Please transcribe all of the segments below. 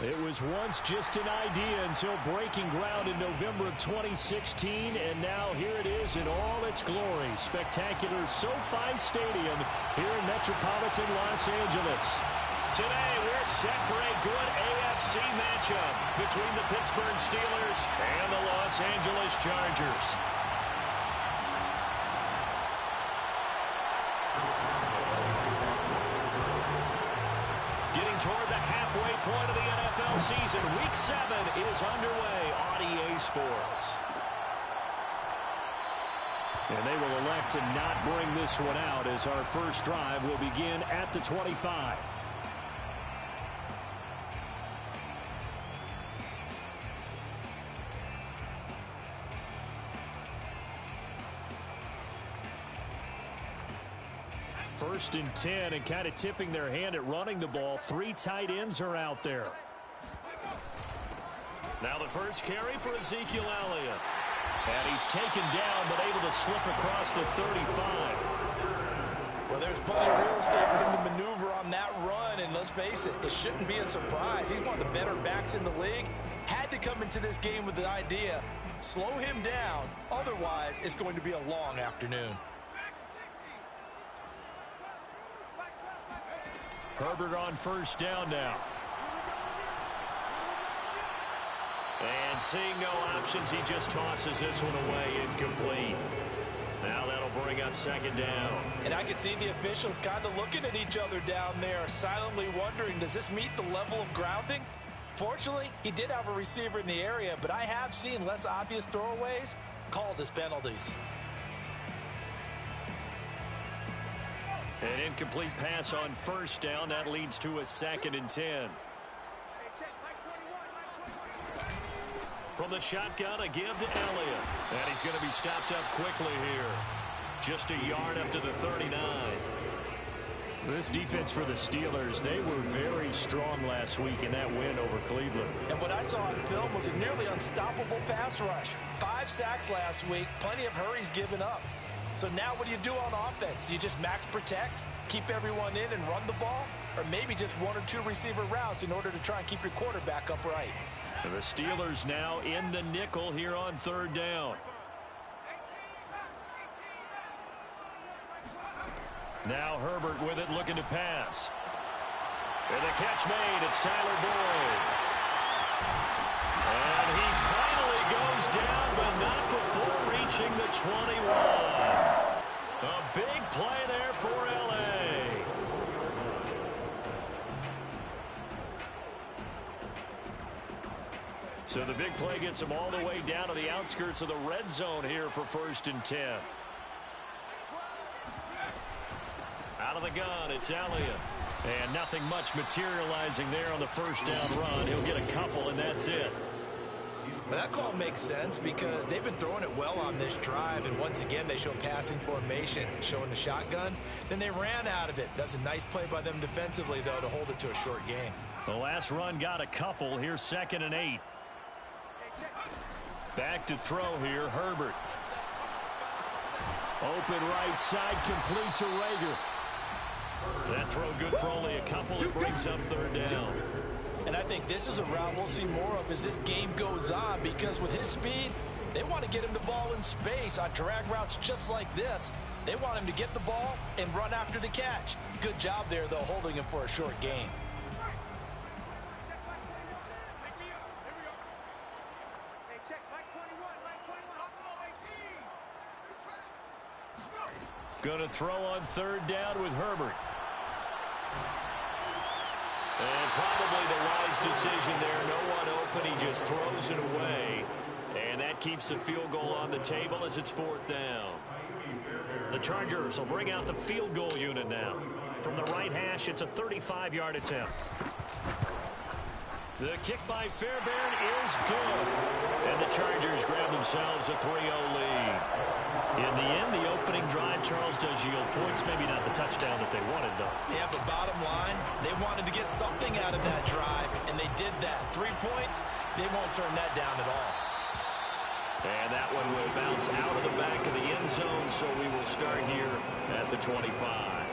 It was once just an idea until breaking ground in November of 2016, and now here it is in all its glory. Spectacular SoFi Stadium here in metropolitan Los Angeles. Today we're set for a good AFC matchup between the Pittsburgh Steelers and the Los Angeles Chargers. Getting toward the halfway point of the NFL season, Week 7 is underway on EA Sports. And they will elect to not bring this one out as our first drive will begin at the 25. First and 10, and kind of tipping their hand at running the ball. 3 tight ends are out there. Now the first carry for Ezekiel Elliott. And he's taken down, but able to slip across the 35. Well, there's plenty of real estate for him to maneuver on that run, and let's face it, it shouldn't be a surprise. He's one of the better backs in the league. Had to come into this game with the idea, slow him down, otherwise it's going to be a long afternoon. Herbert on first down now. And seeing no options, he just tosses this one away, incomplete. Now that'll bring up second down. And I can see the officials kind of looking at each other down there, silently wondering, does this meet the level of grounding? Fortunately, he did have a receiver in the area, but I have seen less obvious throwaways called as penalties. An incomplete pass on first down. That leads to a 2nd and 10. From the shotgun, a give to Elliott. And he's going to be stopped up quickly here. Just a yard up to the 39. This defense for the Steelers, they were very strong last week in that win over Cleveland. And what I saw on film was a nearly unstoppable pass rush. 5 sacks last week, plenty of hurries given up. So now what do you do on offense? You just max protect, keep everyone in and run the ball? Or maybe just 1 or 2 receiver routes in order to try and keep your quarterback upright? And the Steelers now in the nickel here on 3rd down. Now Herbert with it, looking to pass. And the catch made, it's Tyler Boyd. And he finally goes down, but not before reaching the 21. A big play there for L.A. So the big play gets him all the way down to the outskirts of the red zone here for 1st and 10. Out of the gun, it's Elliott. And nothing much materializing there on the first down run. He'll get a couple, and that's it. Well, that call makes sense because they've been throwing it well on this drive, and once again they show passing formation, showing the shotgun. Then they ran out of it. That's a nice play by them defensively, though, to hold it to a short gain. The last run got a couple. Here's 2nd and 8. Back to throw here, Herbert. Open right side, complete to Rager. That throw good for only a couple. It brings up 3rd down. And I think this is a route we'll see more of as this game goes on, because with his speed, they want to get him the ball in space on drag routes just like this. They want him to get the ball and run after the catch. Good job there, though, holding him for a short gain. Going to throw on 3rd down with Herbert. And probably the wise decision there. No one open. He just throws it away. And that keeps the field goal on the table as it's 4th down. The Chargers will bring out the field goal unit now. From the right hash, it's a 35-yard attempt. The kick by Fairbairn is good. And the Chargers grab themselves a 3-0 lead. In the end, the opening drive, Charles, does yield points. Maybe not the touchdown that they wanted, though. Yeah, but bottom line, they wanted to get something out of that drive, and they did that. 3 points, they won't turn that down at all. And that one will bounce out of the back of the end zone, so we will start here at the 25.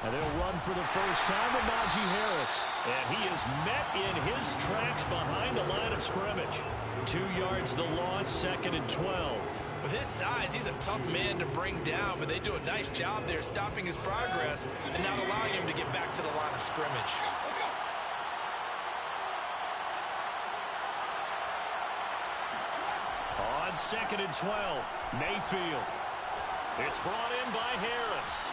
And they'll run for the first time to Najee Harris. And he is met in his tracks behind the line of scrimmage. 2 yards the loss, 2nd and 12. With his size, he's a tough man to bring down, but they do a nice job there stopping his progress and not allowing him to get back to the line of scrimmage. On 2nd and 12, Mayfield. It's brought in by Harris.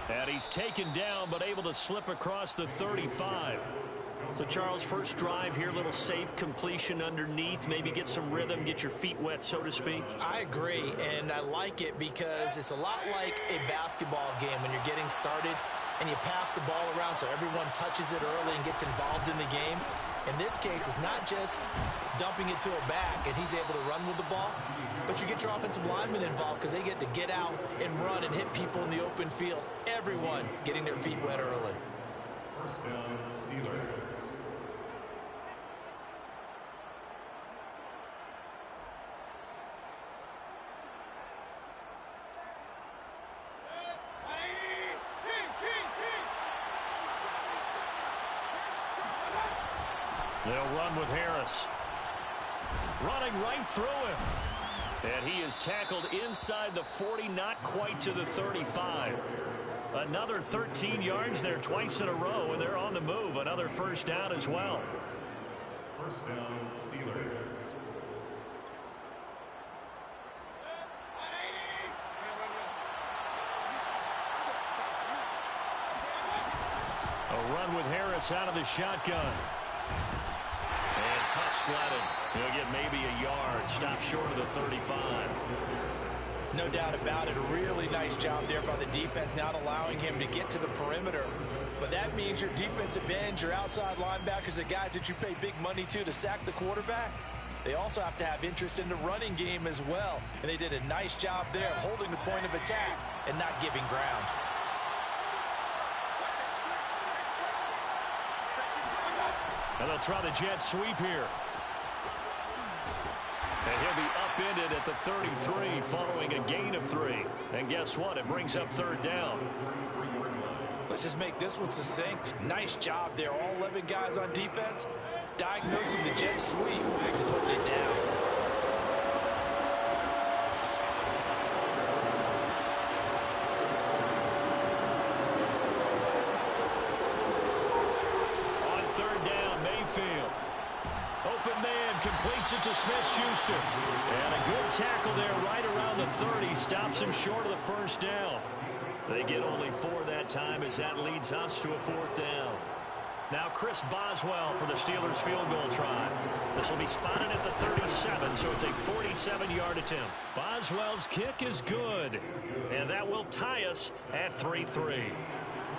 And he's taken down, but able to slip across the 35. So, Charles, first drive here, little safe completion underneath, maybe get some rhythm, get your feet wet, so to speak. I agree, and I like it because it's a lot like a basketball game when you're getting started and you pass the ball around so everyone touches it early and gets involved in the game. In this case, it's not just dumping it to a back and he's able to run with the ball, but you get your offensive linemen involved because they get to get out and run and hit people in the open field. Everyone getting their feet wet early. First down, Steelers. They'll run with Harris. Running right through him. And he is tackled inside the 40, not quite to the 35. Another 13 yards there twice in a row, and they're on the move. Another first down as well. First down, Steelers. A run with Harris out of the shotgun. And tough sledding. He'll get maybe a yard. Stop short of the 35. No doubt about it. A really nice job there by the defense, not allowing him to get to the perimeter. But that means your defensive ends, your outside linebackers, the guys that you pay big money to sack the quarterback, they also have to have interest in the running game as well. And they did a nice job there holding the point of attack and not giving ground. And they'll try the jet sweep here. And he'll be upended at the 33 following a gain of 3. And guess what? It brings up third down. Let's just make this one succinct. Nice job there. All 11 guys on defense diagnosing the jet sweep and putting it down. Open man completes it to Smith-Schuster. And a good tackle there right around the 30. Stops him short of the first down. They get only 4 that time as that leads us to a 4th down. Now Chris Boswell for the Steelers field goal try. This will be spotted at the 37, so it's a 47-yard attempt. Boswell's kick is good. And that will tie us at 3-3.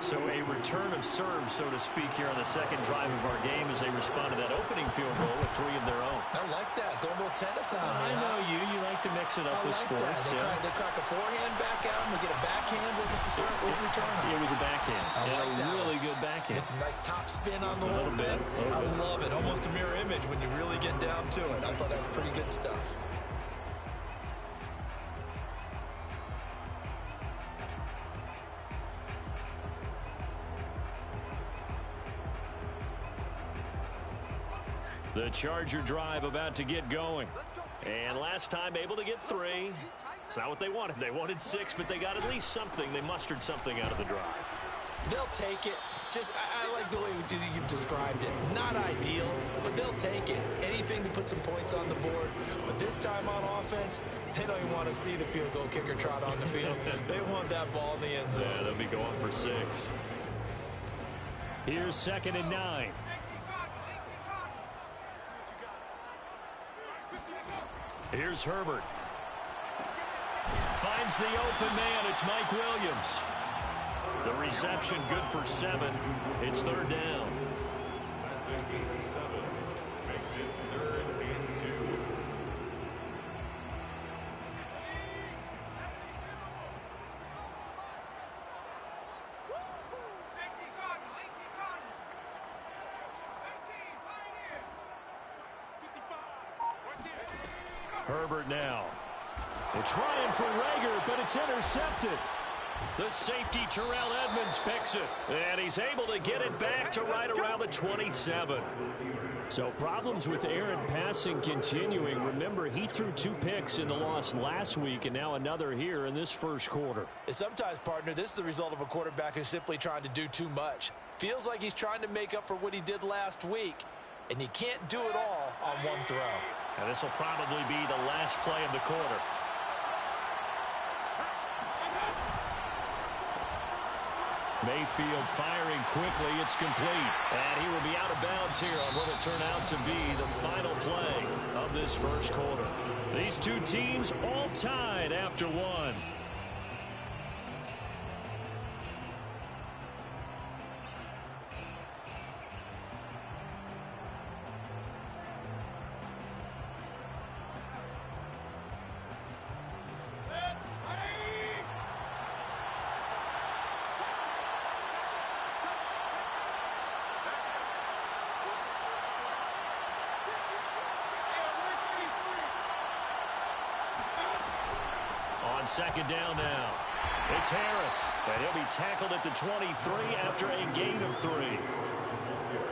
So a return of serve, so to speak, here on the second drive of our game as they respond to that opening field goal with 3 of their own. I like that. Go a little tennis on me. I know you. You like to mix it up with sports. They crack a forehand back at him. They get a backhand. What was the return on? It was a backhand. And a really good backhand. Get some nice top spin on the whole bit. I love it. Almost a mirror image when you really get down to it. I thought that was pretty good stuff. The Charger drive about to get going. And last time able to get 3. It's not what they wanted. They wanted 6, but they got at least something. They mustered something out of the drive. They'll take it. I like the way you've described it. Not ideal, but they'll take it. Anything to put some points on the board. But this time on offense, they don't even want to see the field goal kicker trot on the field. They want that ball in the end zone. Yeah, they'll be going for 6. Here's 2nd and 9. Here's Herbert. Finds the open man. It's Mike Williams. The reception good for 7. It's 3rd down. That's a gain of 7. Makes it 3rd and 2. Herbert now. They're trying for Rager, but it's intercepted. The safety, Terrell Edmonds, picks it. And he's able to get it back to right around the 27. So problems with Aaron passing continuing. Remember, he threw 2 picks in the loss last week, and now another here in this first quarter. And sometimes, partner, this is the result of a quarterback who's simply trying to do too much. Feels like he's trying to make up for what he did last week, and he can't do it all on one throw. And this will probably be the last play of the quarter. Mayfield firing quickly. It's complete. And he will be out of bounds here on what will turn out to be the final play of this first quarter. These two teams all tied after one. Second down now. It's Harris, and he'll be tackled at the 23 after a gain of 3.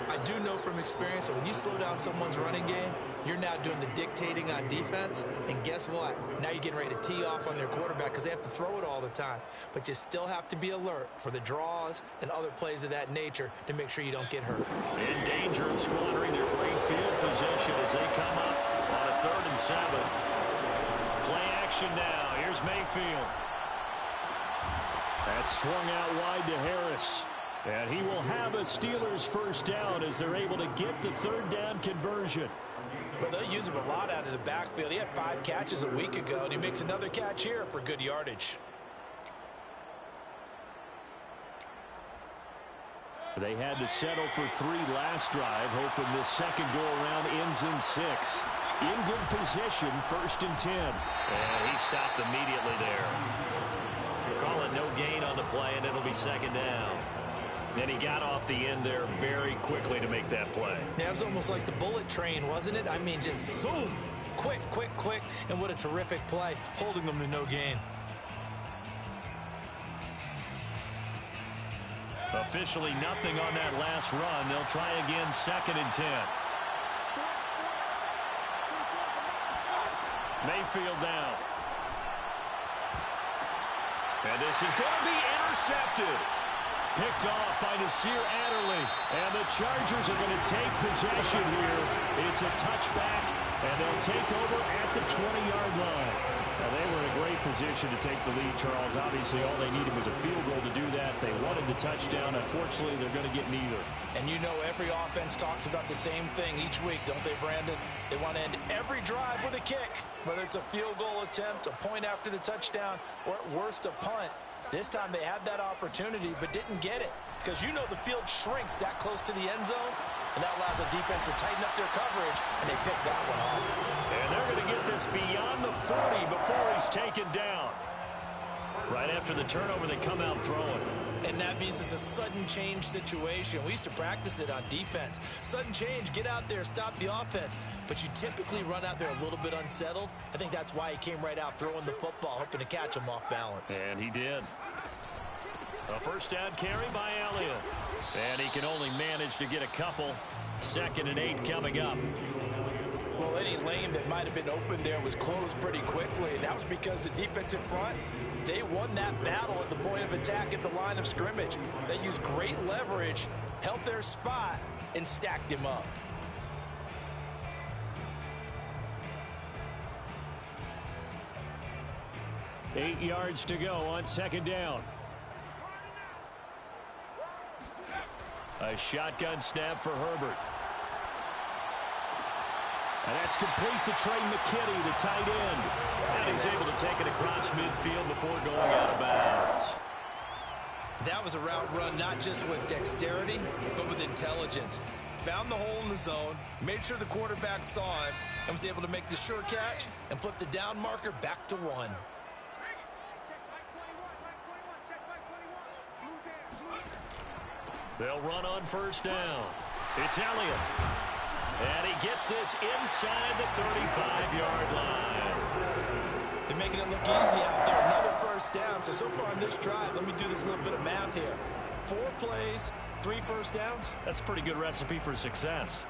I do know from experience that when you slow down someone's running game, you're now doing the dictating on defense, and guess what? Now you're getting ready to tee off on their quarterback because they have to throw it all the time. But you still have to be alert for the draws and other plays of that nature to make sure you don't get hurt. In danger of squandering their great field position as they come up on a 3rd and 7. Play action now. Here's Mayfield. That's swung out wide to Harris. And he will have a Steelers first down as they're able to get the 3rd down conversion. Well, they'll use him a lot out of the backfield. He had 5 catches a week ago, and he makes another catch here for good yardage. They had to settle for 3 last drive, hoping this second go-around ends in 6. In good position, 1st and 10. And he stopped immediately there. Call it no gain on the play, and it'll be 2nd down. And he got off the end there very quickly to make that play. Yeah, it was almost like the bullet train, wasn't it? I mean, just zoom, quick, quick, quick, and what a terrific play, holding them to no gain. Officially nothing on that last run. They'll try again, 2nd and 10. Mayfield down. And this is going to be intercepted. Picked off by Nasir Adderley. And the Chargers are going to take possession here. It's a touchback, and they'll take over at the 20-yard line. Now, they were in a great position to take the lead, Charles. Obviously, all they needed was a field goal to do that. They wanted the touchdown. Unfortunately, they're going to get neither. And you know every offense talks about the same thing each week, don't they, Brandon? They want to end every drive with a kick, whether it's a field goal attempt, a point after the touchdown, or at worst, a punt. This time they had that opportunity but didn't get it because you know the field shrinks that close to the end zone, and that allows the defense to tighten up their coverage, and they pick that one off. And they're going to get this beyond the 40 before he's taken down. Right after the turnover, they come out throwing. And that means it's a sudden change situation. We used to practice it on defense. Sudden change, get out there, stop the offense. But you typically run out there a little bit unsettled. I think that's why he came right out throwing the football, hoping to catch him off balance. And he did. A first down carry by Elliott. And he can only manage to get a couple. 2nd and 8 coming up. Well, any lane that might have been open there was closed pretty quickly, and that was because the defensive front, they won that battle at the point of attack at the line of scrimmage. They used great leverage, held their spot, and stacked him up. Eight yards to go on 2nd down. A shotgun snap for Herbert. And that's complete to Trey McKitty, the tight end. And he's able to take it across midfield before going out of bounds. That was a route run not just with dexterity, but with intelligence. Found the hole in the zone, made sure the quarterback saw him, and was able to make the sure catch and flip the down marker back to 1. They'll run on first down. It's Elliott. And he gets this inside the 35-yard line. They're making it look easy out there. Another first first downs. So far on this drive, let me do this little bit of math here. 4 plays, 3 first downs. That's a pretty good recipe for success.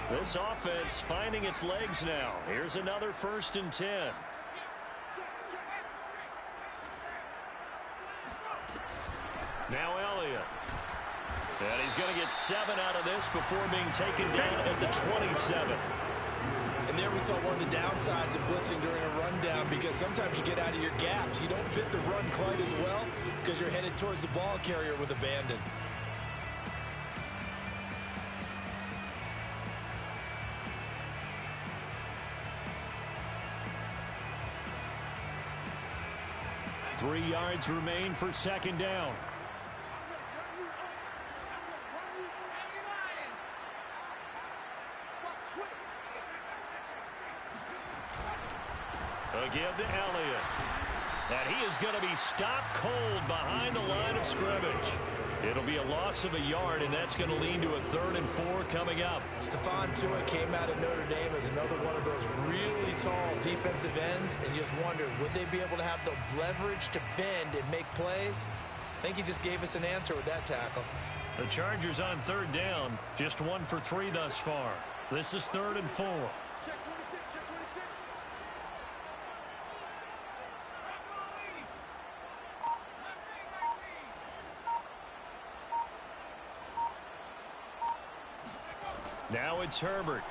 This offense finding its legs now. Here's another 1st and 10. Now Elliott. And he's going to get 7 out of this before being taken down at the 27. And there we saw one of the downsides of blitzing during a rundown, because sometimes you get out of your gaps. You don't fit the run quite as well because you're headed towards the ball carrier with abandon. Three yards remain for 2nd down. Again to Elliott. And he is going to be stopped cold behind the line of scrimmage. It'll be a loss of a yard, and that's going to lead to a 3rd and 4 coming up. Stephon Tuitt came out of Notre Dame as another one of those really tall defensive ends, and you just wondered, would they be able to have the leverage to bend and make plays? I think he just gave us an answer with that tackle. The Chargers on 3rd down, just 1 for 3 thus far. This is 3rd and 4. Now it's Herbert.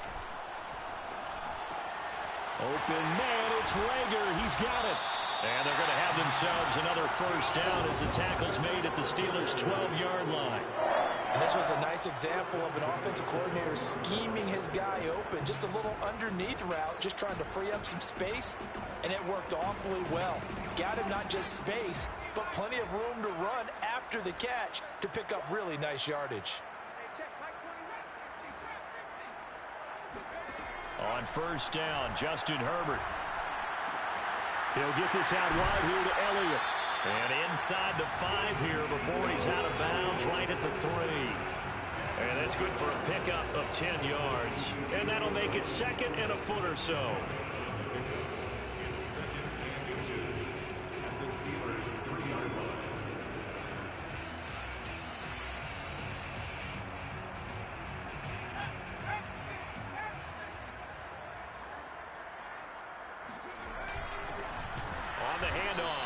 Open man, it's Rager. He's got it. And they're going to have themselves another 1st down as the tackle's made at the Steelers' 12-yard line. And this was a nice example of an offensive coordinator scheming his guy open. Just a little underneath route, just trying to free up some space, and it worked awfully well. Got him not just space, but plenty of room to run after the catch to pick up really nice yardage. On 1st down, Justin Herbert. He'll get this out wide here to Elliott. And inside the 5 here before he's out of bounds right at the 3. And that's good for a pickup of 10 yards. And that'll make it 2nd and a foot or so. It's 2nd and inches at the Steelers' 3-yard line.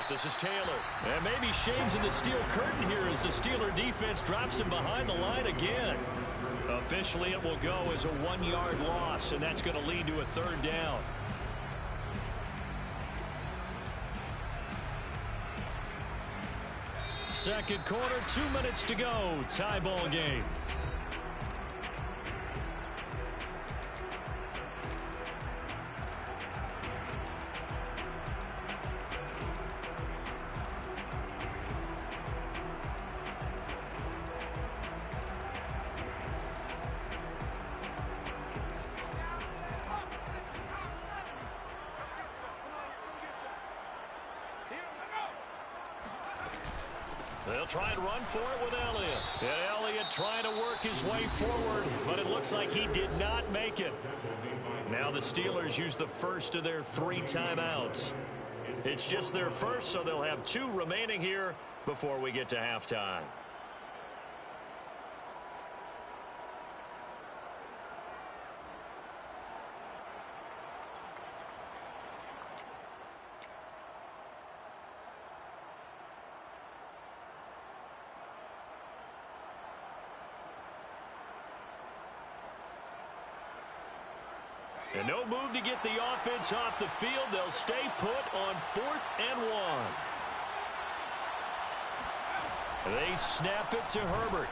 This is Taylor. And maybe shades in the steel curtain here as the Steeler defense drops him behind the line again. Officially, it will go as a 1-yard loss, and that's going to lead to a 3rd down. Second quarter, 2 minutes to go. Tie ball game. They'll try and run for it with Elliott. And Elliott trying to work his way forward, but it looks like he did not make it. Now the Steelers use the first of their 3 timeouts. It's just their first, so they'll have 2 remaining here before we get to halftime. And no move to get the offense off the field. They'll stay put on 4th and 1. They snap it to Herbert.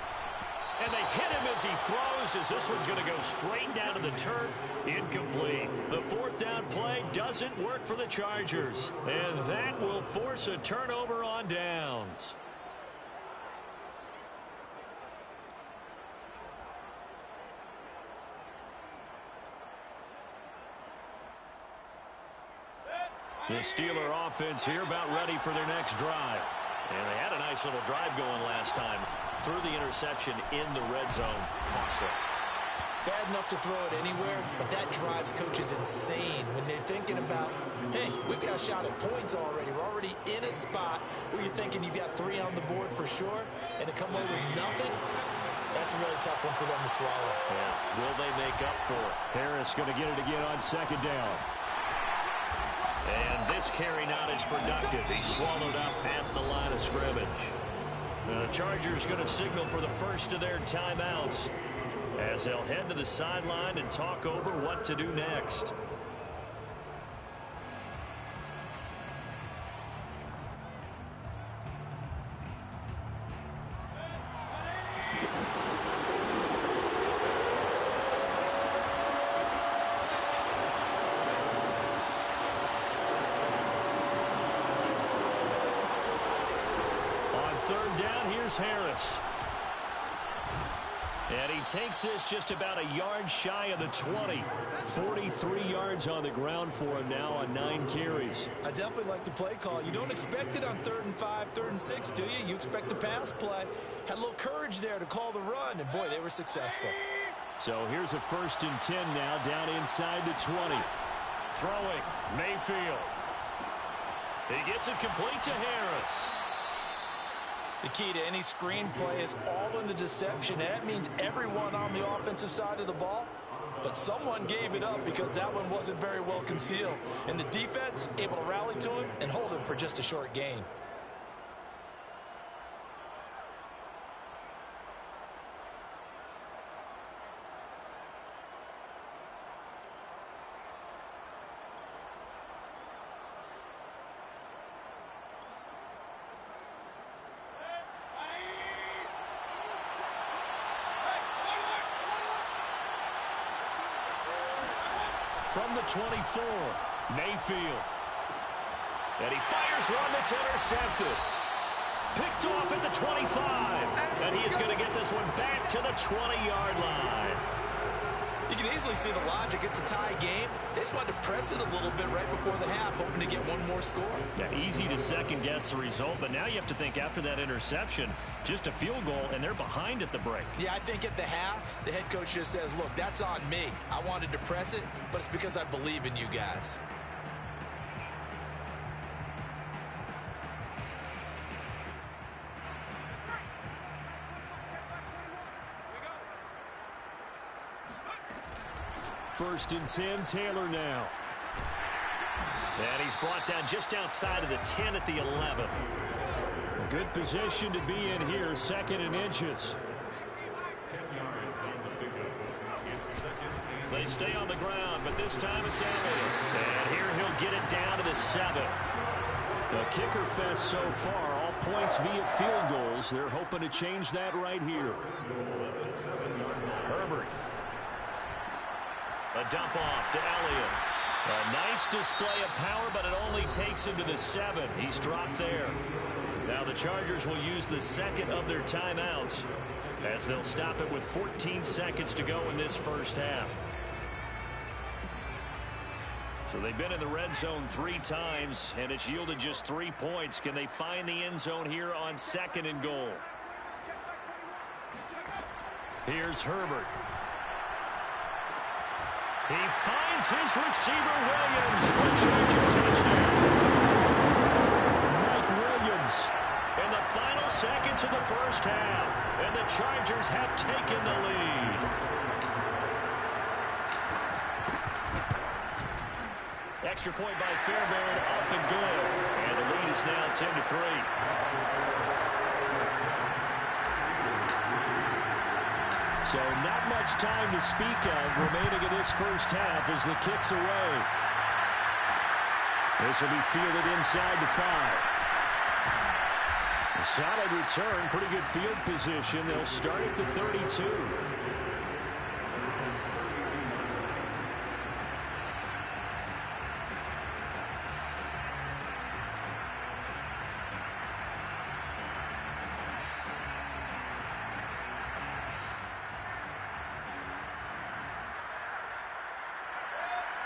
And they hit him as he throws, as this one's going to go straight down to the turf. Incomplete. The 4th down play doesn't work for the Chargers. And that will force a turnover on downs. The Steeler offense here about ready for their next drive. And they had a nice little drive going last time. Threw the interception in the red zone. Costly. Bad enough to throw it anywhere, but that drives coaches insane when they're thinking about, hey, we've got a shot at points already. We're already in a spot where you're thinking you've got 3 on the board for sure, and to come away with nothing, that's a really tough one for them to swallow. Yeah. Will they make up for it? Harris going to get it again on second down. And this carry not as productive. He's swallowed up at the line of scrimmage. The Chargers going to signal for the first of their timeouts as they'll head to the sideline and talk over what to do next. Third down, here's Harris. And he takes this just about a yard shy of the 20. 43 yards on the ground for him now on 9 carries. I definitely like the play call. You don't expect it on 3rd and 5, 3rd and 6, do you? You expect a pass play. Had a little courage there to call the run, and boy, they were successful. So here's a 1st and 10 now down inside the 20. Throwing, Mayfield. He gets it complete to Harris. The key to any screen play is all in the deception. And that means everyone on the offensive side of the ball. But someone gave it up because that one wasn't very well concealed. And the defense able to rally to him and hold him for just a short gain. From the 24, Mayfield. And he fires one that's intercepted. Picked off at the 25. And he is going to get this one back to the 20-yard line. You can easily see the logic. It's a tie game. They just wanted to press it a little bit right before the half, hoping to get one more score. Yeah, easy to second-guess the result, but now you have to think after that interception, just a field goal, and they're behind at the break. Yeah, I think at the half, the head coach just says, look, that's on me. I wanted to press it, but it's because I believe in you guys. First and 10, Taylor now. And he's brought down just outside of the 10 at the 11. Good position to be in here, 2nd and inches. They stay on the ground, but this time it's Elliott. And here he'll get it down to the 7. The kicker fest so far, all points via field goals. They're hoping to change that right here. Herbert. A dump off to Elliott. A nice display of power, but it only takes him to the 7. He's dropped there. Now the Chargers will use the 2nd of their timeouts as they'll stop it with 14 seconds to go in this first half. So they've been in the red zone 3 times, and it's yielded just 3 points. Can they find the end zone here on 2nd and goal? Here's Herbert. He finds his receiver, Williams, for a Charger touchdown. Mike Williams in the final seconds of the first half, and the Chargers have taken the lead. Extra point by Fairbairn, up and good. And the lead is now 10-3. So not much time to speak of remaining in this first half as the kick's away. This will be fielded inside the 5. A solid return, pretty good field position. They'll start at the 32.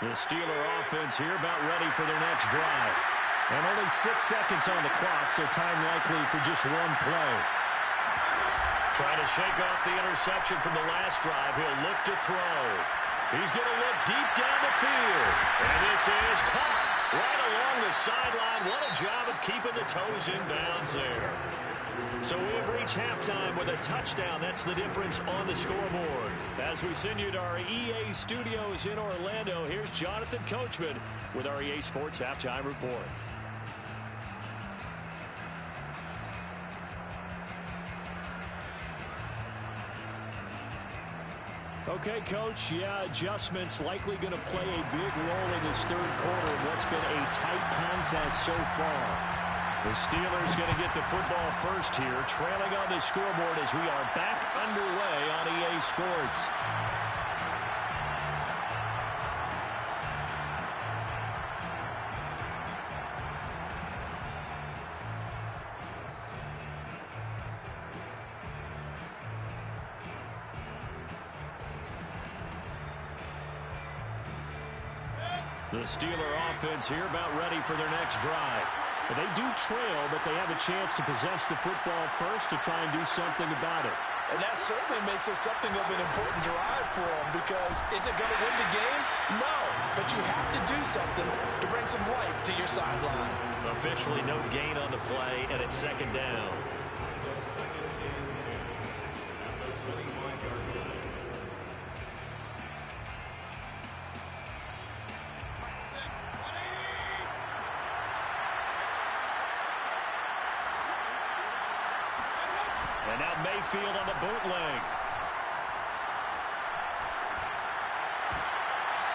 The Steeler offense here about ready for their next drive. And only 6 seconds on the clock, so time likely for just one play. Trying to shake off the interception from the last drive. He'll look to throw. He's going to look deep down the field. And this is caught right along the sideline. What a job of keeping the toes in bounds there. So we have reached halftime with a touchdown. That's the difference on the scoreboard. As we send you to our EA studios in Orlando, here's Jonathan Coachman with our EA Sports Halftime Report. Okay, Coach, adjustments likely going to play a big role in this third quarter in what's been a tight contest so far. The Steelers going to get the football first here, trailing on the scoreboard as we are back underway on EA Sports. The Steeler offense here about ready for their next drive. They do trail, but they have a chance to possess the football first to try and do something about it. And that certainly makes it something of an important drive for them, because is it going to win the game? No, but you have to do something to bring some life to your sideline. Officially no gain on the play, and it's second down. And now Mayfield on the bootleg.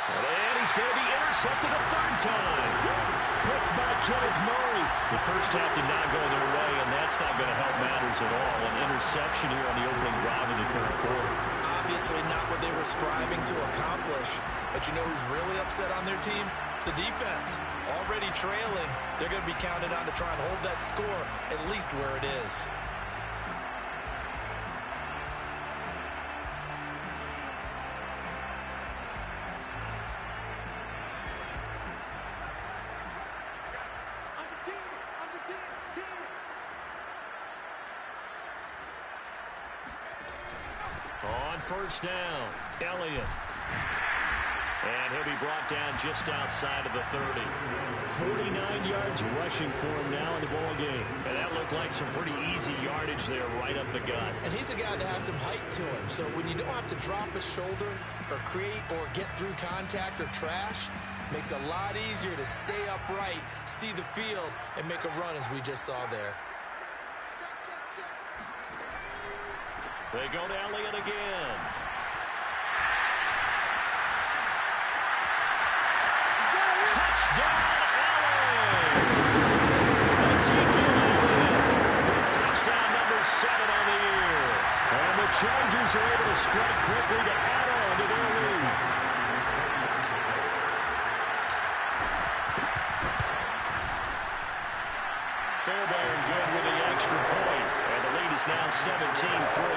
And he's going to be intercepted a third time. Picked by Kenneth Murray. The first half did not go their way, and that's not going to help matters at all. An interception here on the opening drive of the third quarter. Obviously not what they were striving to accomplish. But you know who's really upset on their team? The defense. Already trailing. They're going to be counted on to try and hold that score at least where it is. On first down, Elliott. And he'll be brought down just outside of the 30. 49 yards rushing for him now in the ball game. And that looked like some pretty easy yardage there right up the gut. And he's a guy that has some height to him. So when you don't have to drop a shoulder or create or get through contact or trash, makes it a lot easier to stay upright, see the field, and make a run as we just saw there. They go to Elliott again. Touchdown, Elliott! Ezekiel Elliott. Touchdown number 7 on the year. And the Chargers are able to strike quickly to add on to their lead. Fairbairn good with the extra point. And the lead is now 17-3.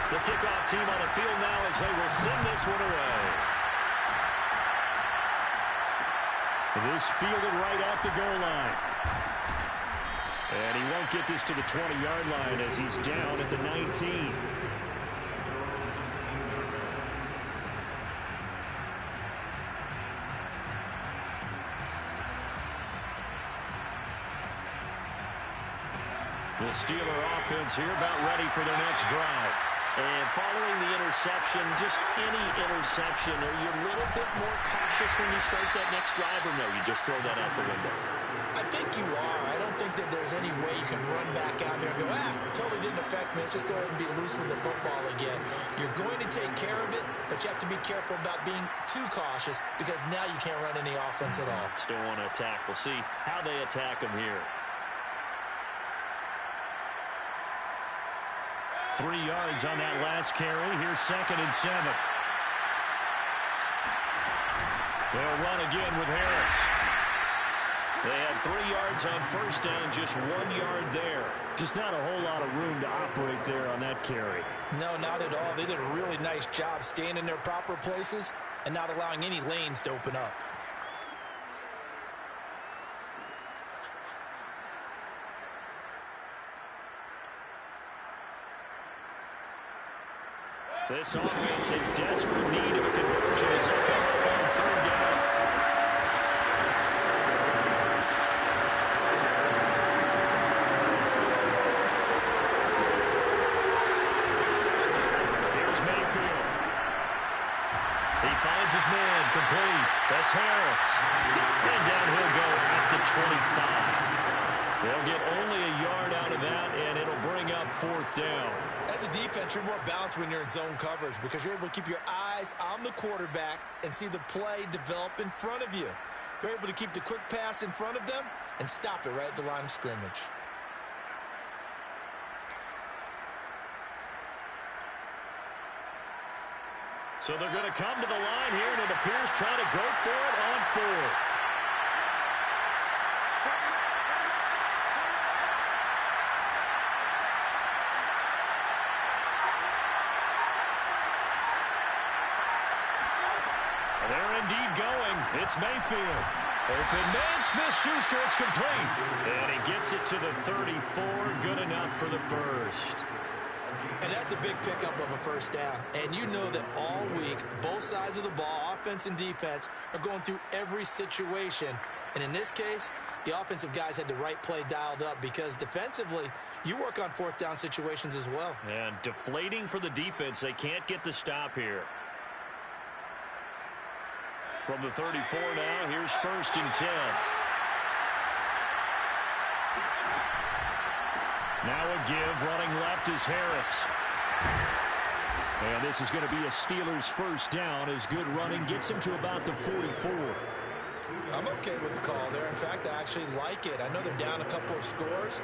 The kickoff team on the field now as they will send this one away. This fielded right at the goal line. And he won't get this to the 20-yard line as he's down at the 19. The Steeler offense here about ready for their next drive. And following the interception, just any interception, are you a little bit more cautious when you start that next drive, or no, you just throw that out the window? I think you are. I don't think that there's any way you can run back out there and go, totally didn't affect me. Let's just go ahead and be loose with the football again. You're going to take care of it, but you have to be careful about being too cautious, because now you can't run any offense at all. Still want to attack. We'll see how they attack him here. 3 yards on that last carry. Here's 2nd and 7. They'll run again with Harris. They had 3 yards on first down, just 1 yard there. Just not a whole lot of room to operate there on that carry. No, not at all. They did a really nice job staying in their proper places and not allowing any lanes to open up. This offense in desperate need of a conversion as they come up on third down. Here's Mayfield. He finds his man, complete. That's Harris. And down he'll go at the 25. They'll get only a yard out of that, and it'll bring up fourth down. As a defense, you're more balanced when you're in zone coverage because you're able to keep your eyes on the quarterback and see the play develop in front of you. You're able to keep the quick pass in front of them and stop it right at the line of scrimmage. So they're going to come to the line here, and it appears trying to go for it on fourth. They're indeed going. It's Mayfield. Open man, Smith-Schuster, it's complete. And he gets it to the 34, good enough for the first. And that's a big pickup of a first down. And you know that all week, both sides of the ball, offense and defense, are going through every situation. And in this case, the offensive guys had the right play dialed up because defensively, you work on fourth down situations as well. And deflating for the defense. They can't get the stop here. From the 34 now, here's 1st and 10. Now a give, running left is Harris. And this is going to be a Steelers first down as good running gets him to about the 44. I'm okay with the call there. In fact, I actually like it. I know they're down a couple of scores,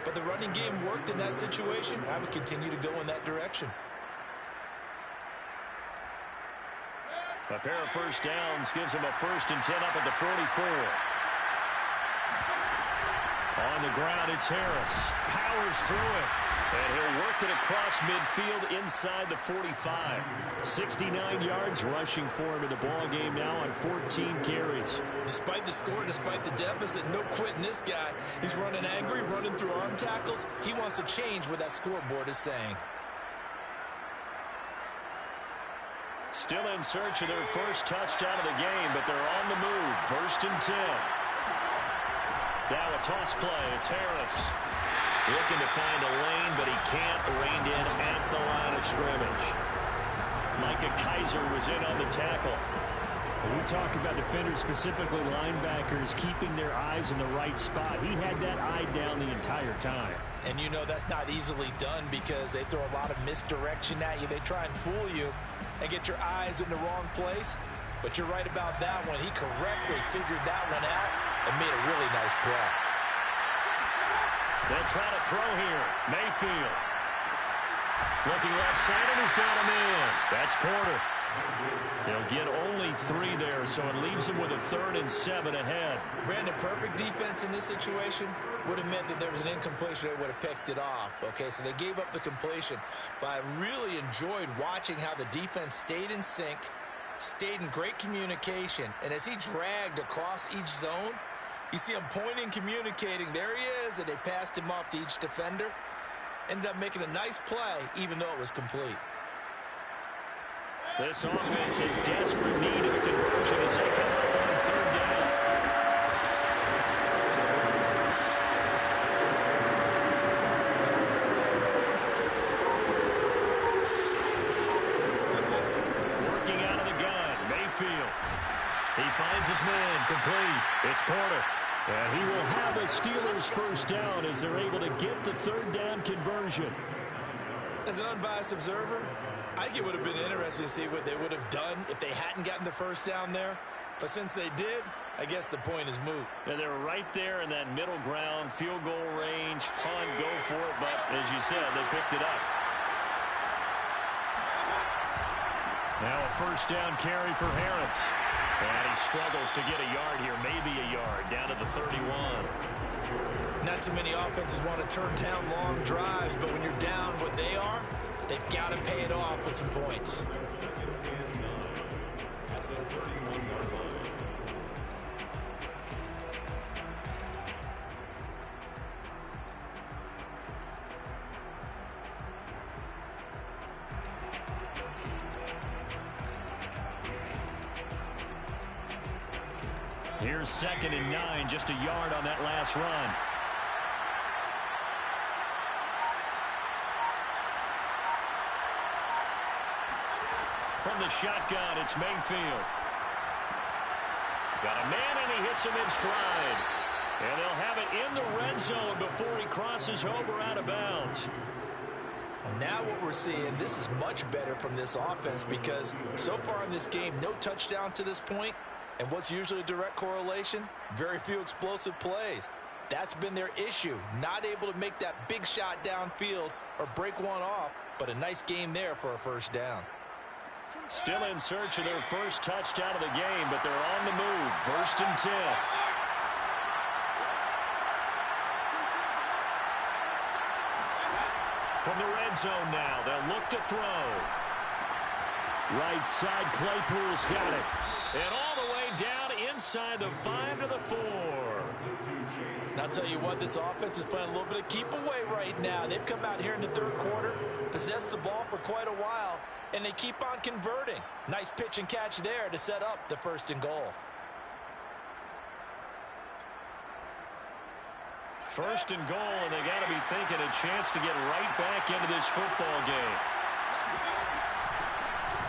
but the running game worked in that situation. I would continue to go in that direction. A pair of first downs gives him a 1st and 10 up at the 44. On the ground, it's Harris. Powers through it. And he'll work it across midfield inside the 45. 69 yards rushing for him in the ball game now on 14 carries. Despite the score, despite the deficit, no quitting this guy. He's running angry, running through arm tackles. He wants to change what that scoreboard is saying. Still in search of their first touchdown of the game, but they're on the move. 1st and 10. Now a toss play. It's Harris. Looking to find a lane, but he can't. Reined in at the line of scrimmage. Micah Kaiser was in on the tackle. When we talk about defenders, specifically linebackers, keeping their eyes in the right spot, he had that eye down the entire time. And you know that's not easily done because they throw a lot of misdirection at you. They try and fool you and get your eyes in the wrong place. But you're right about that one. He correctly figured that one out and made a really nice play. They'll try to throw here. Mayfield. Looking left side and he's got him in. That's Porter. They'll get only 3 there, so it leaves them with a 3rd and 7 ahead. Brandon, perfect defense in this situation would have meant that there was an incompletion that would have picked it off. Okay, so they gave up the completion. But I really enjoyed watching how the defense stayed in sync, stayed in great communication. And as he dragged across each zone, you see him pointing, communicating. There he is, and they passed him off to each defender. Ended up making a nice play, even though it was complete. This offense in desperate need of a conversion as they come up on 3rd down. Working out of the gun, Mayfield. He finds his man, complete. It's Porter. And he will have a Steelers first down as they're able to get the 3rd down conversion. As an unbiased observer, I think it would have been interesting to see what they would have done if they hadn't gotten the first down there. But since they did, I guess the point is moot. And they're right there in that middle ground, field goal range, punt, go for it. But as you said, they picked it up. Now a first down carry for Harris. And he struggles to get a yard here, maybe a yard, down to the 31. Not too many offenses want to turn down long drives, but when you're down what they are, they've got to pay it off with some points. Here's 2nd and 9, just a yard on that last run. From the shotgun, it's Mayfield. Got a man, and he hits him in stride. And they'll have it in the red zone before he crosses over out of bounds. Now what we're seeing, this is much better from this offense because so far in this game, no touchdown to this point. And what's usually a direct correlation? Very few explosive plays. That's been their issue. Not able to make that big shot downfield or break one off, but a nice game there for a first down. Still in search of their first touchdown of the game, but they're on the move. 1st and 10. From the red zone now, they'll look to throw. Right side, Claypool's got it. And all the way down inside the 5 to the 4. And I'll tell you what, this offense is playing a little bit of keep away right now. They've come out here in the 3rd quarter, possessed the ball for quite a while, and they keep on converting. Nice pitch and catch there to set up the 1st and goal. 1st and goal, and they got to be thinking a chance to get right back into this football game.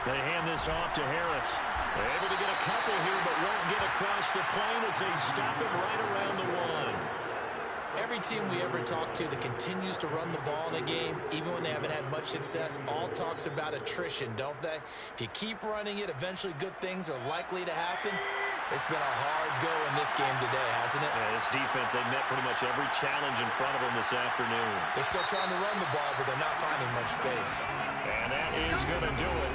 They hand this off to Harris. They're able to get a couple here, but won't get across the plane as they stop him right around the 1. Every team we ever talk to that continues to run the ball in a game, even when they haven't had much success, all talks about attrition, don't they? If you keep running it, eventually good things are likely to happen. It's been a hard go in this game today, hasn't it? Yeah, this defense, they've met pretty much every challenge in front of them this afternoon. They're still trying to run the ball, but they're not finding much space. And that is going to do it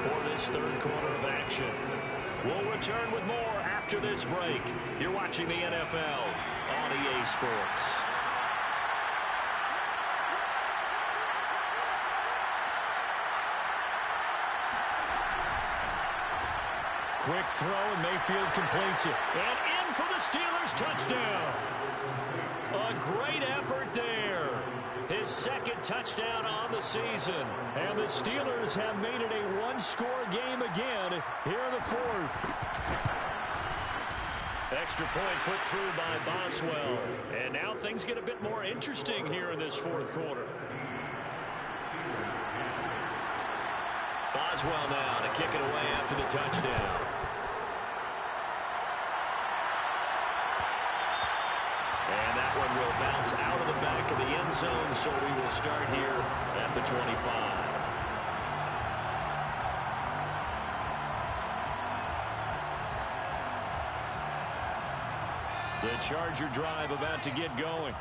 for this 3rd quarter of action. We'll return with more after this break. You're watching the NFL on EA Sports. Quick throw, and Mayfield completes it. And in for the Steelers touchdown. A great effort there. His 2nd touchdown on the season. And the Steelers have made it a one-score game again here in the 4th. Extra point put through by Boswell. And now things get a bit more interesting here in this 4th quarter. Boswell now to kick it away after the touchdown. And that one will bounce out of the back of the end zone, so we will start here at the 25. The Charger drive about to get going.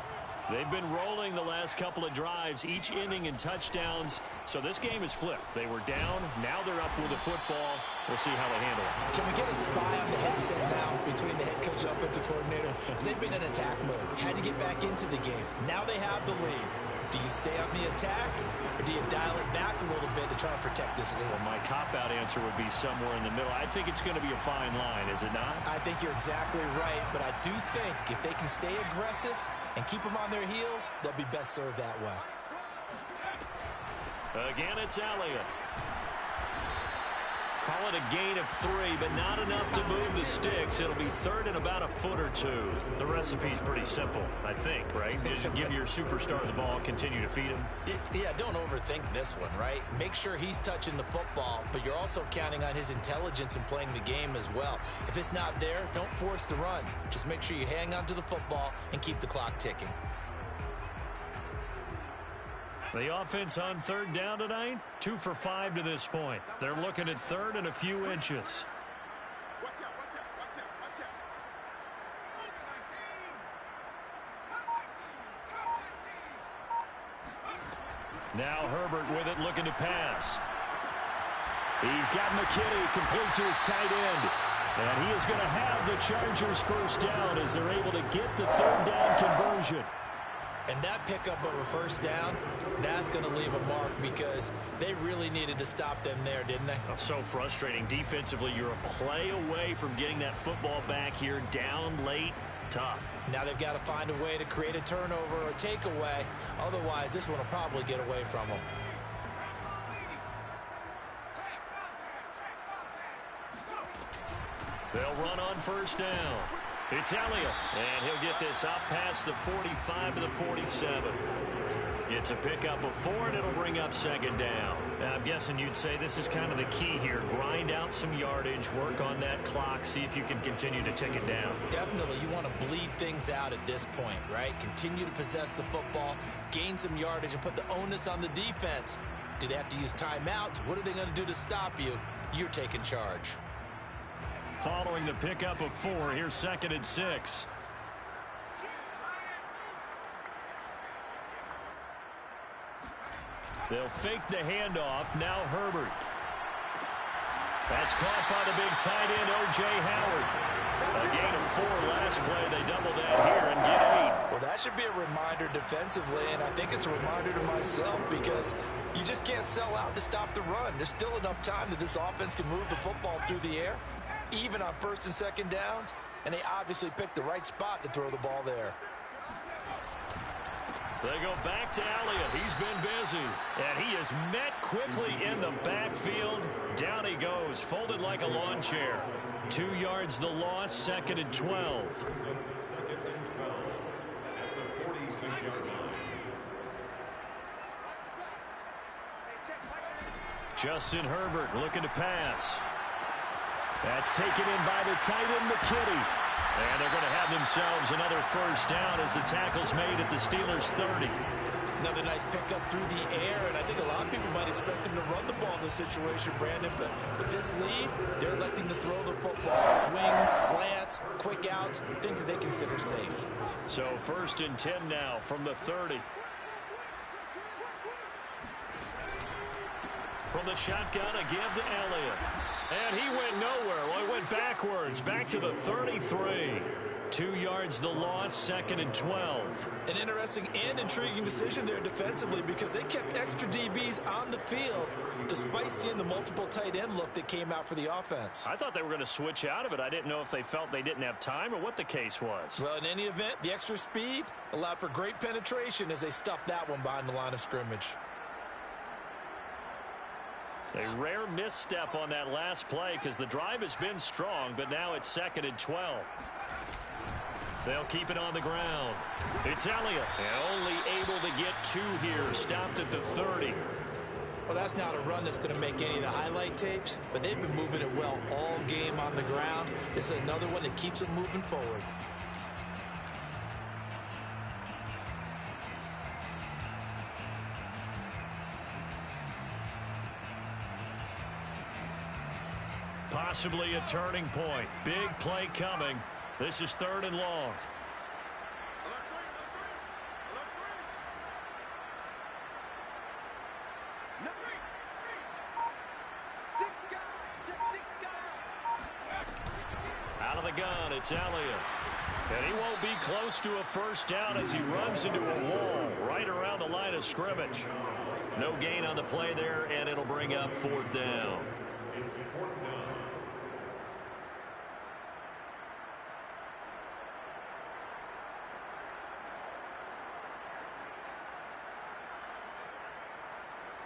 They've been rolling the last couple of drives, each inning in touchdowns. So this game is flipped. They were down. Now they're up with the football. We'll see how they handle it. Can we get a spy on the headset now between the head coach and offensive coordinator? Because they've been in attack mode. Had to get back into the game. Now they have the lead. Do you stay on the attack, or do you dial it back a little bit to try and protect this lead? Well, my cop-out answer would be somewhere in the middle. I think it's going to be a fine line, is it not? I think you're exactly right, but I do think if they can stay aggressive and keep them on their heels, they'll be best served that way. Again, it's Elliott. Call it a gain of 3, but not enough to move the sticks. It'll be 3rd and about a foot or 2. The recipe's pretty simple, I think, right? Just give your superstar the ball, continue to feed him. Yeah, don't overthink this one, right? Make sure he's touching the football, but you're also counting on his intelligence in playing the game as well. If it's not there, don't force the run. Just make sure you hang on to the football and keep the clock ticking. The offense on 3rd down tonight, 2 for 5 to this point. They're looking at 3rd and a few inches. Now Herbert with it, looking to pass. He's got McKinney complete to his tight end. And he is going to have the Chargers first down as they're able to get the third down conversion. And that pickup of a first down, that's going to leave a mark because they really needed to stop them there, didn't they? Oh, so frustrating. Defensively, you're a play away from getting that football back here. Down late, tough. Now they've got to find a way to create a turnover or a takeaway. Otherwise, this one will probably get away from them. They'll run on first down. It's Elliott, and he'll get this out past the 45 to the 47. It's a pickup of 4, and it'll bring up second down. Now, I'm guessing you'd say this is kind of the key here. Grind out some yardage, work on that clock, see if you can continue to tick it down. Definitely, you want to bleed things out at this point, right? Continue to possess the football, gain some yardage, and put the onus on the defense. Do they have to use timeouts? What are they going to do to stop you? You're taking charge. Following the pickup of 4, here's 2nd and 6. They'll fake the handoff. Now Herbert. That's caught by the big tight end, O.J. Howard. A gain of 4 last play. They double that here and get 8. Well, that should be a reminder defensively, and I think it's a reminder to myself because you just can't sell out to stop the run. There's still enough time that this offense can move the football through the air, even on 1st and 2nd downs, and they obviously picked the right spot to throw the ball there. They go back to Elliott. He's been busy. And he is met quickly in the backfield. Down he goes, folded like a lawn chair. 2 yards the loss, 2nd and 12. 2nd and 12 at the 46-yard line. Justin Herbert looking to pass. That's taken in by the tight end, McKinney. And they're going to have themselves another first down as the tackle's made at the Steelers' 30. Another nice pickup through the air, and I think a lot of people might expect them to run the ball in this situation, Brandon. But with this lead, they're electing to throw the football. Swings, slants, quick outs, things that they consider safe. So 1st and 10 now from the 30. From the shotgun, a give to Elliott. And he went nowhere. Well, he went backwards, back to the 33. 2 yards the loss, 2nd and 12. An interesting and intriguing decision there defensively because they kept extra DBs on the field despite seeing the multiple tight end look that came out for the offense. I thought they were going to switch out of it. I didn't know if they felt they didn't have time or what the case was. Well, in any event, the extra speed allowed for great penetration as they stuffed that one behind the line of scrimmage. A rare misstep on that last play because the drive has been strong, but now it's 2nd and 12. They'll keep it on the ground. It's Elliott. And only able to get 2 here. Stopped at the 30. Well, that's not a run that's going to make any of the highlight tapes, but they've been moving it well all game on the ground. This is another one that keeps them moving forward. Possibly a turning point. Big play coming. This is 3rd and long. Out of the gun, it's Elliott. And he won't be close to a first down as he runs into a wall right around the line of scrimmage. No gain on the play there, and it'll bring up 4th down. It's 4th down.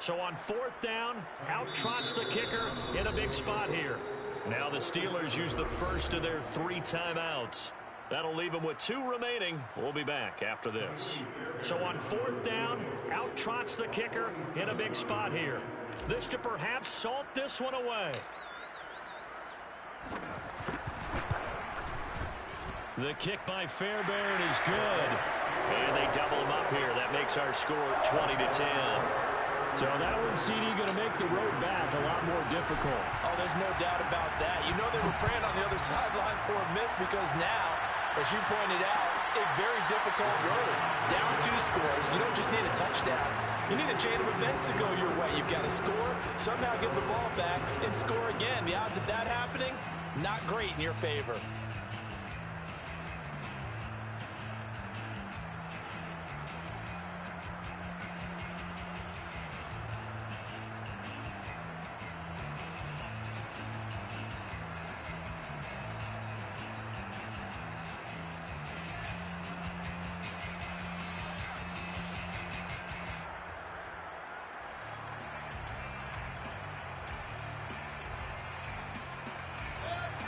So on 4th down, out trots the kicker in a big spot here. Now the Steelers use the first of their 3 timeouts. That'll leave them with 2 remaining. We'll be back after this. So on 4th down, out trots the kicker in a big spot here. This to perhaps salt this one away. The kick by Fairbairn is good. And they double him up here. That makes our score 20-10. So that one, CD, going to make the road back a lot more difficult. Oh, there's no doubt about that. You know they were praying on the other sideline for a miss because now, as you pointed out, a very difficult road. Down 2 scores. You don't just need a touchdown. You need a chain of events to go your way. You've got to score, somehow get the ball back, and score again. The odds of that happening, not great in your favor.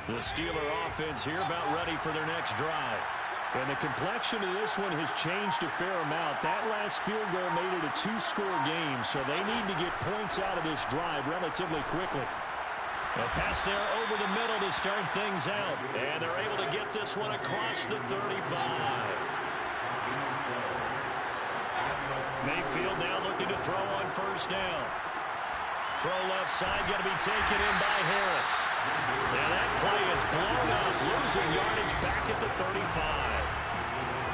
The Steeler offense here about ready for their next drive. And the complexion of this one has changed a fair amount. That last field goal made it a two-score game, so they need to get points out of this drive relatively quickly. A pass there over the middle to start things out. And they're able to get this one across the 35. Mayfield now looking to throw on first down. Throw left side, going to be taken in by Harris. And that play is blown up, losing yardage back at the 35.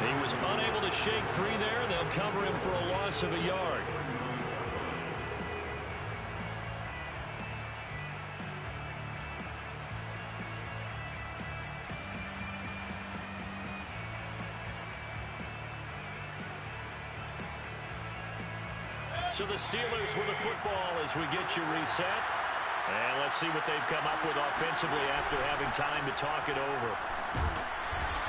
He was unable to shake free there. They'll cover him for a loss of a yard. So the Steelers with the football as we get you reset. And let's see what they've come up with offensively after having time to talk it over.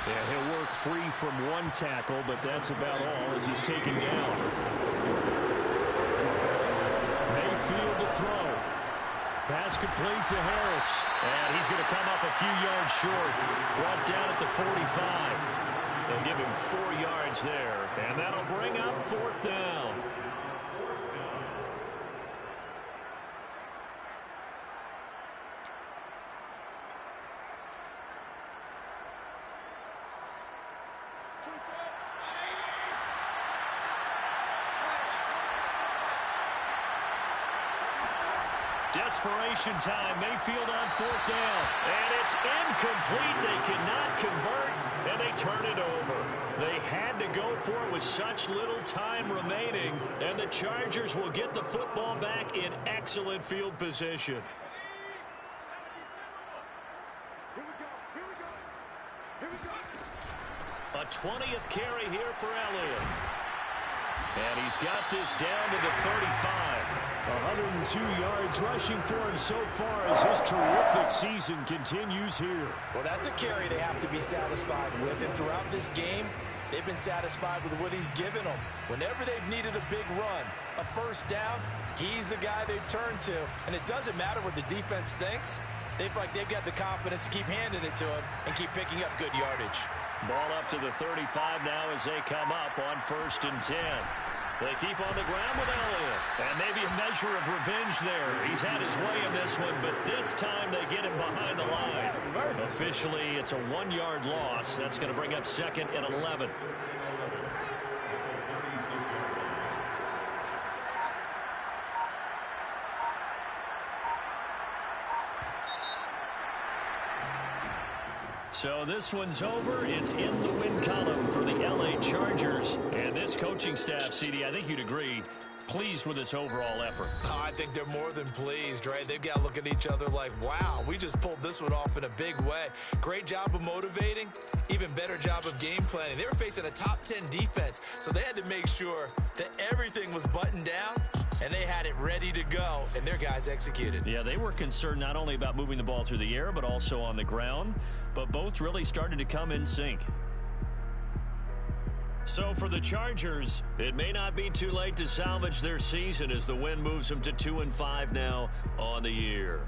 Yeah, he'll work free from one tackle, but that's about all as he's taken down. Mayfield to throw. Pass complete to Harris. And he's going to come up a few yards short. Brought down at the 45. They'll give him 4 yards there. And that'll bring up 4th down. Desperation time. Mayfield on 4th down. And it's incomplete. They cannot convert, and they turn it over. They had to go for it with such little time remaining, and the Chargers will get the football back in excellent field position. A 20th carry here for Elliott. And he's got this down to the 35. 102 yards rushing for him so far as his terrific season continues here. Well, that's a carry they have to be satisfied with. And throughout this game, they've been satisfied with what he's given them. Whenever they've needed a big run, a first down, he's the guy they've turned to. And it doesn't matter what the defense thinks. They feel like they've got the confidence to keep handing it to him and keep picking up good yardage. Ball up to the 35 now as they come up on 1st and 10. They keep on the ground with Elliott. And maybe a measure of revenge there. He's had his way in this one, but this time they get him behind the line. Officially, it's a 1-yard loss. That's going to bring up 2nd and 11. So this one's over. It's in the win column for the L.A. Chargers. And this coaching staff, CD, I think you'd agree, pleased with this overall effort. Oh, I think they're more than pleased, right? They've got to look at each other like, wow, we just pulled this one off in a big way. Great job of motivating, even better job of game planning. They were facing a top 10 defense, so they had to make sure that everything was buttoned down, and they had it ready to go, and their guys executed. Yeah, they were concerned not only about moving the ball through the air, but also on the ground, but both really started to come in sync. So for the Chargers, it may not be too late to salvage their season as the win moves them to 2-5 now on the year.